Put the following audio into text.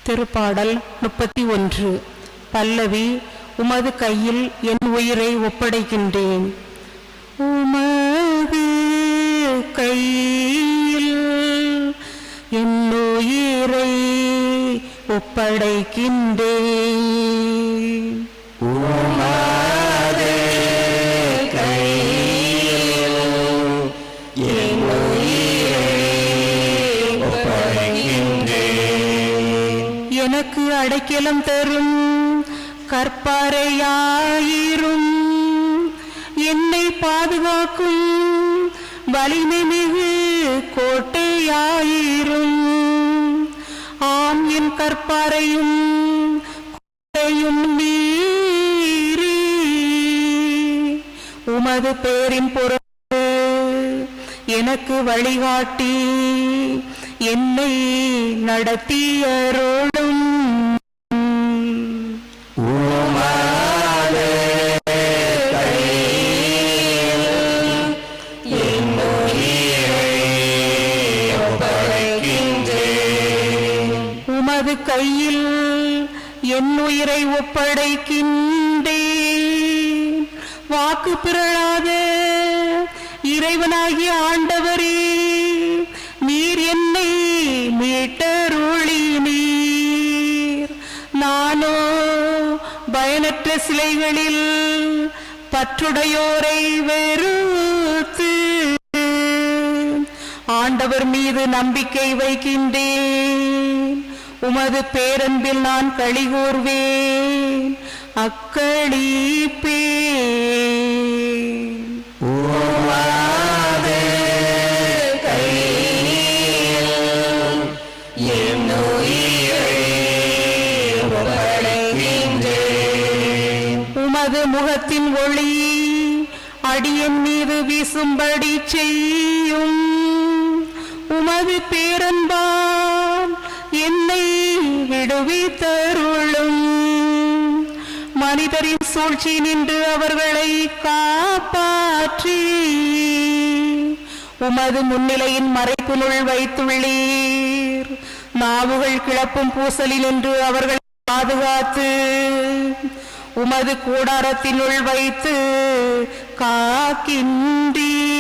திருப்பாடல் 31. பல்லவி. உமது கையில் என் உயிரை ஒப்படைக்கின்றேன். உமது கையில் என் உயிரை ஒப்படைக்கின்றேன். உமது கையில் என் உயிரை ஒப்படைக்கின்றேன். எனக்கு அடைக்கலம் தரும் கற்பாரையாயிரும், என்னை பாதுகாக்கும் வலிமை மிகு கோட்டையாயிரும். ஆம், என் கற்பாரையும் கோட்டையும் நீரே. உமது பேரின் பொருட்டு எனக்கு வழிகாட்டி என்னை நடத்தியருளும். உமது கையில் என் உயிரை ஒப்படைக்கின்றேன். வாக்கு பிறழாத இறைவனாகிய ஆண்டவரே, நீர் என்னை மீட்டருளினீர். நானோ பயனற்ற சிலைகளில் பற்றுடையோரை வெறுத்து ஆண்டவர் மீது நம்பிக்கை வைக்கின்றேன். உமது பேரன்பில் நான் களிகூர்வேன், அக்களிப்பேன். உமது கையில் என் உயிரை ஒப்படைக்கின்றேன். உமது முகத்தின் ஒளி அடியன் மீது வீசும்படி செய்யும். உமது பேரன்பால் என்னை விடுவித்தருளும். மனிதரின் சூழ்ச்சி நின்று அவர்களை காப்பாற்றி உமது முன்னிலையின் மறைப்பினுள் வைத்துள்ளீர். நாவுகள் கிளப்பும் பூசலில் நின்று அவர்களை பாதுகாத்து உமது கூடாரத்தினுள் வைத்து காக்கின்றீர்.